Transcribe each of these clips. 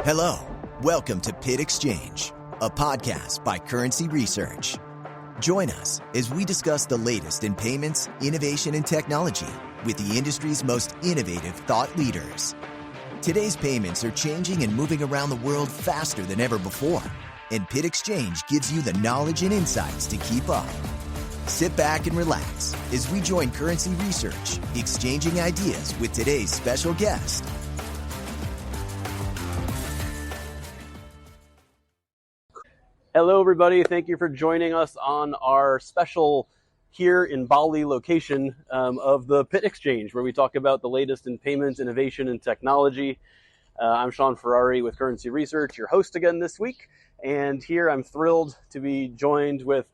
Hello, welcome to P.I.T Exchange, a podcast by Currency Research. Join us as we discuss the latest in payments, innovation, and technology with the industry's most innovative thought leaders. Today's payments are changing and moving around the world faster than ever before, and P.I.T Exchange gives you the knowledge and insights to keep up. Sit back and relax as we join Currency Research, exchanging ideas with today's special guest. Hello, everybody. Thank you for joining us on our special here in Bali location of the P.I.T Exchange, where we talk about the latest in payments, innovation, and technology. I'm Sean Ferrari with Currency Research, your host again this week. And here I'm thrilled to be joined with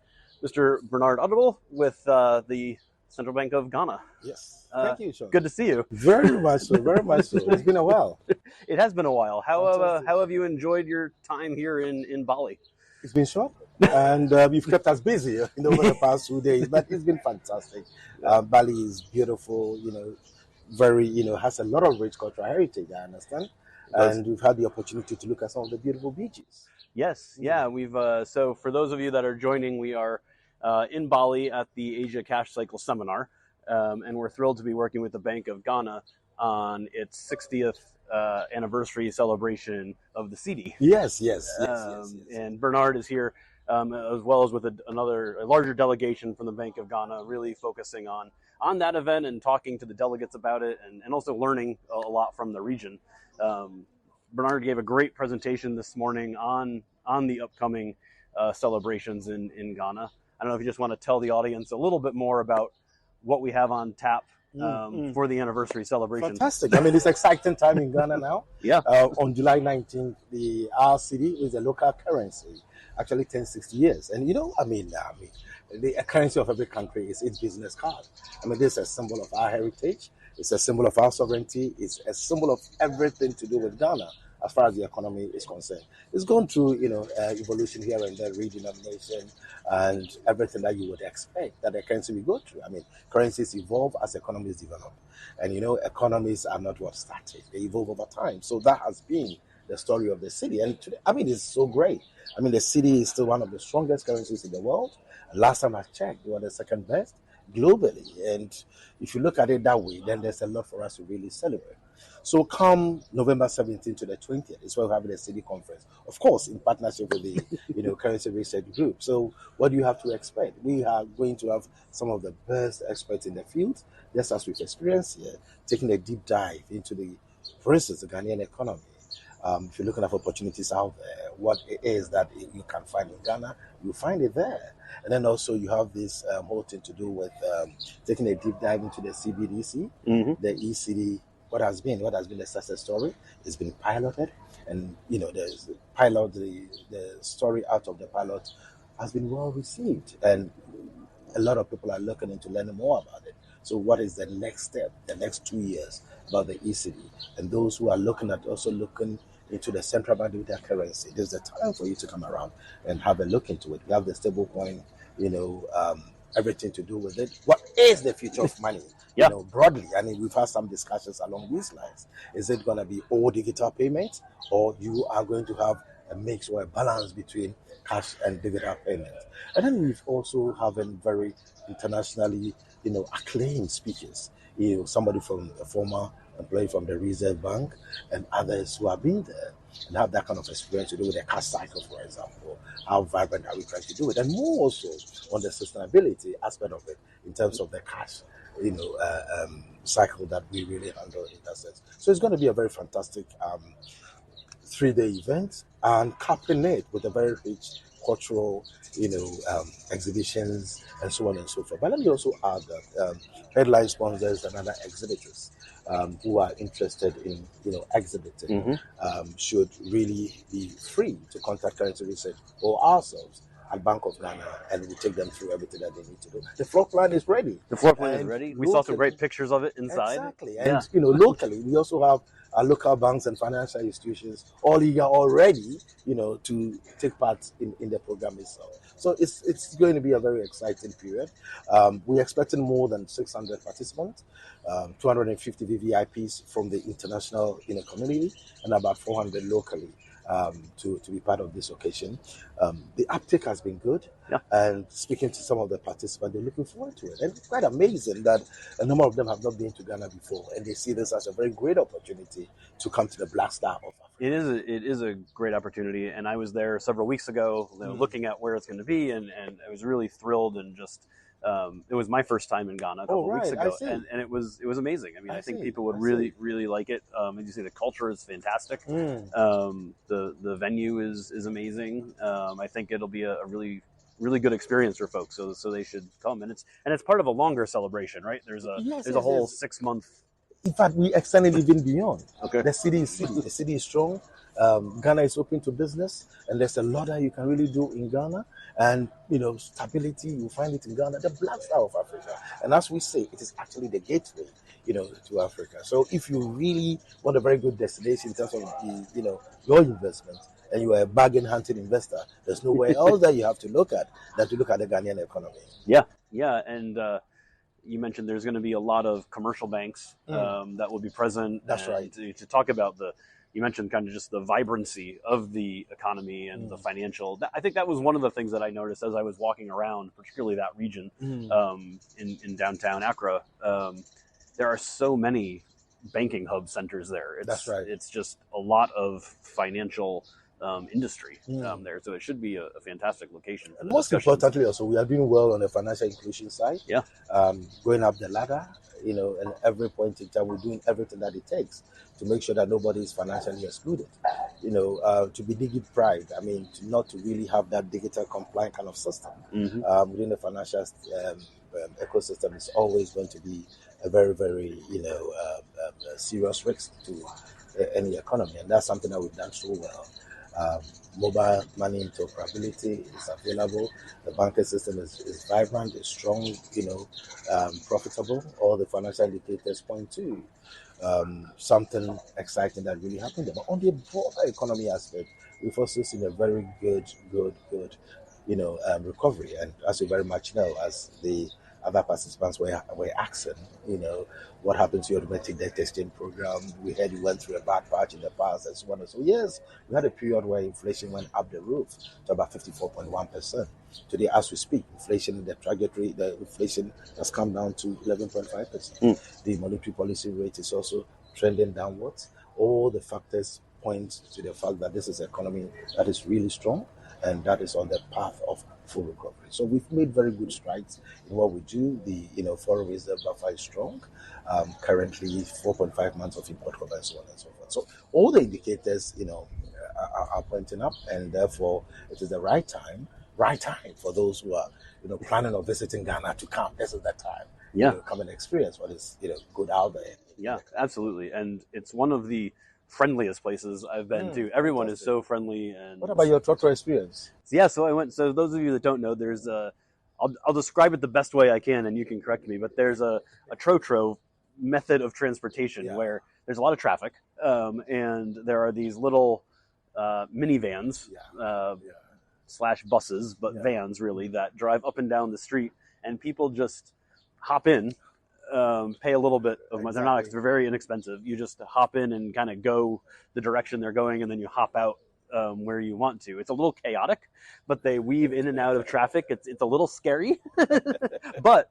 Mr. Bernard Otabil with the Central Bank of Ghana. Yes. Thank you, Sean. Good to see you. Very much so. Very much so. It's been a while. It has been a while. How have you enjoyed your time here in Bali? It's been short, and you've kept us busy over the past 2 days, but it's been fantastic. Bali is beautiful, very, has a lot of rich cultural heritage, I understand. And we've had the opportunity to look at some of the beautiful beaches. Yes, yeah. We've so for those of you that are joining, we are in Bali at the Asia Cash Cycle Seminar, and we're thrilled to be working with the Bank of Ghana on its 60th anniversary celebration of the Cedi. Yes. And Bernard is here as well as with a larger delegation from the Bank of Ghana, really focusing on that event and talking to the delegates about it, and also learning a lot from the region. Bernard gave a great presentation this morning on the upcoming celebrations in Ghana. I don't know if you just want to tell the audience a little bit more about what we have on tap for the anniversary celebration. Fantastic. I mean, it's exciting time in Ghana now. Yeah. On July 19th, our cedi is a local currency, actually 60 years. And the currency of every country is its business card. I mean, this is a symbol of our heritage. It's a symbol of our sovereignty. It's a symbol of everything to do with Ghana as far as the economy is concerned. It's gone through, evolution here and there, redenomination, and everything that you would expect that a currency will go through. I mean, currencies evolve as economies develop. And, economies are not what started. They evolve over time. So that has been the story of the cedi. And today, it's so great. The cedi is still one of the strongest currencies in the world. And last time I checked, they were the second best globally. And if you look at it that way, then there's a lot for us to really celebrate. So come November 17th to the 20th is where we're having a cedi conference, of course, in partnership with the Currency Research Group. So what do you have to expect? We are going to have some of the best experts in the field, just as we've experienced here, taking a deep dive into for instance, the Ghanaian economy. If you're looking at opportunities out there, what it is that you can find in Ghana, you find it there. And then also you have this whole thing to do with taking a deep dive into the CBDC, the ECD. What has been the success story? It's been piloted, and there's the story out of the pilot has been well received, and a lot of people are looking into learning more about it. So what is the next step, the next 2 years about the ECD? And those who are looking into the central bank digital currency, there's a time for you to come around and have a look into it. We have the stable coin, everything to do with it. What is the future of money? Yeah. Broadly, we've had some discussions along these lines. Is it going to be all digital payments, or you are going to have a mix or a balance between cash and digital payments? And then we've also having very internationally, acclaimed speakers. Somebody from a former employee from the Reserve Bank and others who have been there and have that kind of experience to do with the cash cycle, for example. How vibrant are we trying to do it? And more also on the sustainability aspect of it in terms of the cash, cycle that we really handle in that sense. So it's going to be a very fantastic 3-day event, and capping it with a very rich cultural, exhibitions and so on and so forth. But let me also add that headline sponsors and other exhibitors who are interested in, exhibiting should really be free to contact Currency Research or ourselves at Bank of Ghana, and we take them through everything that they need to do. The floor plan is ready. The floor plan is ready. We saw some great pictures of it inside. Exactly. And, locally, we also have our local banks and financial institutions all eager already, to take part in the program itself. So it's going to be a very exciting period. We're expecting more than 600 participants, 250 VVIPs from the international community, and about 400 locally to be part of this occasion. The uptake has been good, and speaking to some of the participants, they're looking forward to it. And it's quite amazing that a number of them have not been to Ghana before, and they see this as a very great opportunity to come to the Black Star of Africa. It is a great opportunity, and I was there several weeks ago, looking at where it's going to be, and I was really thrilled, and just it was my first time in Ghana a couple of weeks ago, and it was amazing. I mean, I think people would really like it. As you say, the culture is fantastic. The venue is amazing. I think it'll be a really good experience for folks. So they should come, and it's part of a longer celebration, right? There's a whole 6 month. In fact, we extend it even beyond. Okay. The city is strong. Ghana is open to business, and there's a lot that you can really do in Ghana. And stability, you find it in Ghana, the Black Star of Africa. And as we say, it is actually the gateway, to Africa. So if you really want a very good destination in terms of your investment, and you are a bargain hunting investor, there's nowhere else that you have to look at than to look at the Ghanaian economy. Yeah, and you mentioned there's going to be a lot of commercial banks that will be present. That's right. To talk about you mentioned kind of just the vibrancy of the economy and the financial. I think that was one of the things that I noticed as I was walking around, particularly that region in downtown Accra. There are so many banking hub centers there. That's right. It's just a lot of financial industry there, so it should be a fantastic location. For the Most importantly, also, we are doing well on the financial inclusion side. Yeah, going up the ladder, and every point in time, we're doing everything that it takes to make sure that nobody is financially excluded. To be DigiPride, not to really have that digital compliant kind of system within the financial ecosystem is always going to be a very, very, serious risk to any economy, and that's something that we've done so well. Mobile money interoperability is available. The banking system is vibrant, is strong, profitable. All the financial indicators point to something exciting that really happened there. But on the broader economy aspect, we've also seen a very good, recovery. And as you very much know, as the other participants were asking, what happened to your domestic debt exchange program? We heard you went through a bad patch in the past and so on. So yes, we had a period where inflation went up the roof to about 54.1%. Today, as we speak, inflation has come down to 11.5%. The monetary policy rate is also trending downwards. All the factors point to the fact that this is an economy that is really strong and that is on the path of full recovery. So we've made very good strides in what we do. The foreign reserve buffer is strong. Currently 4.5 months of import cover and so on and so forth. So all the indicators, are pointing up, and therefore it is the right time for those who are, planning on visiting Ghana to come. This is the time. Yeah. Come and experience what is, good out there. Yeah, absolutely. And it's one of the friendliest places I've been to. Everyone is so friendly. And what about your Trotro experience? Yeah, so I went. So those of you that don't know, there's I'll describe it the best way I can, and you can correct me. But there's a Trotro method of transportation where there's a lot of traffic, and there are these little minivans / buses, but vans really, that drive up and down the street, and people just hop in. Pay a little bit of money. They're very inexpensive. You just hop in and kind of go the direction they're going, and then you hop out where you want to. It's a little chaotic, but they weave in and out of traffic. It's a little scary, but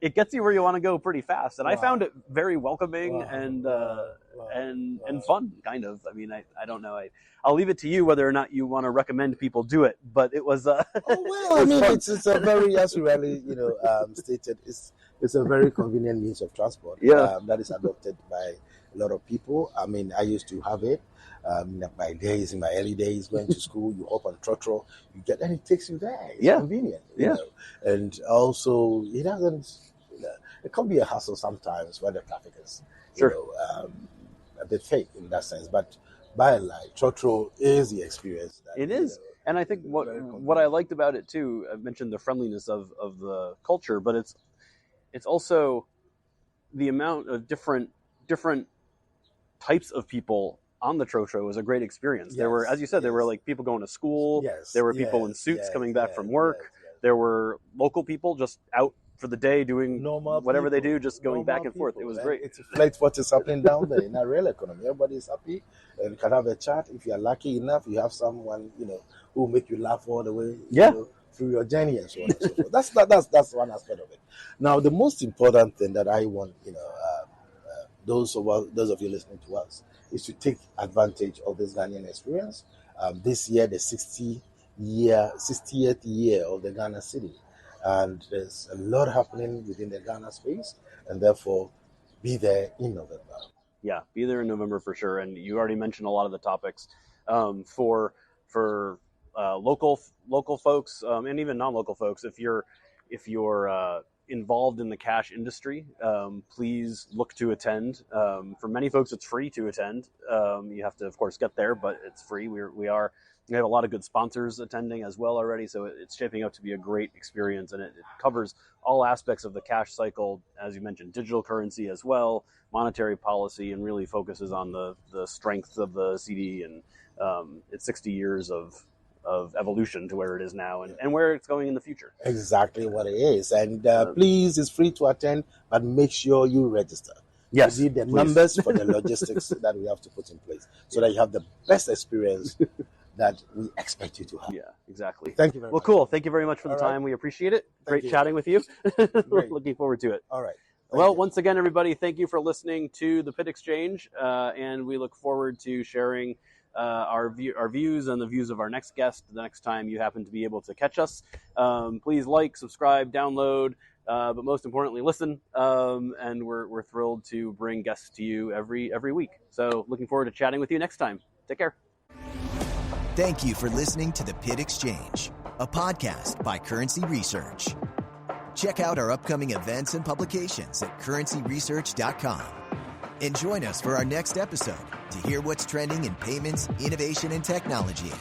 it gets you where you want to go pretty fast. And I found it very welcoming and fun, kind of. I mean, I don't know. I'll leave it to you whether or not you want to recommend people do it, but it was. It's a very, as you really stated, it's a very convenient means of transport. That is adopted by a lot of people. I mean, I used to have it. In my early days, going to school, you hop on Trotro, and it takes you there. It's convenient. And also it doesn't. It can be a hassle sometimes when the traffic is, a bit fake in that sense. But by and large, Trotro is the experience. It is. And I think what I liked about it too, I mentioned the friendliness of the culture, but it's also the amount of different types of people on the Trosho was a great experience. Yes, There were, as you said, there were like people going to school. Yes, There were people yes, in suits yes, coming back yes, from work. yes, yes. There were local people just out for the day doing Normal whatever they people, do, just going back and forth. It people. was And great. it reflects what is happening down there in our real economy. Everybody is happy, and you can have a chat. If you are lucky enough, you have someone who will make you laugh all the way through your journey and so on and so forth. That's one aspect of it. Now, the most important thing that I want those of you listening to us is to take advantage of this Ghanaian experience. This year, the 60th year of the Ghana Cedi. And there's a lot happening within the Ghana space, and therefore be there in November. Yeah, be there in November for sure. And you already mentioned a lot of the topics for local folks and even non-local folks. If you're involved in the cash industry, please look to attend. For many folks, it's free to attend. You have to, of course, get there, but it's free. We have a lot of good sponsors attending as well already, so it's shaping up to be a great experience, and it covers all aspects of the cash cycle, as you mentioned, digital currency as well, monetary policy, and really focuses on the strength of the Cedi and its 60 years of evolution to where it is now and where it's going in the future. Exactly what it is. And please, it's free to attend, but make sure you register. Yes, you need the please. numbers for the logistics that we have to put in place so that you have the best experience that we expect you to have. Yeah, exactly. Thank you very much. Cool. Thank you very much for the time. We appreciate it. Great chatting with you. Looking forward to it. All right. Once again, everybody, thank you for listening to the P.I.T Exchange, and we look forward to sharing our views and the views of our next guest the next time you happen to be able to catch us. Please like, subscribe, download, but most importantly, listen. And we're thrilled to bring guests to you every week. So looking forward to chatting with you next time. Take care. Thank you for listening to the P.I.T Exchange, a podcast by Currency Research. Check out our upcoming events and publications at currencyresearch.com. And join us for our next episode to hear what's trending in payments, innovation, and technology.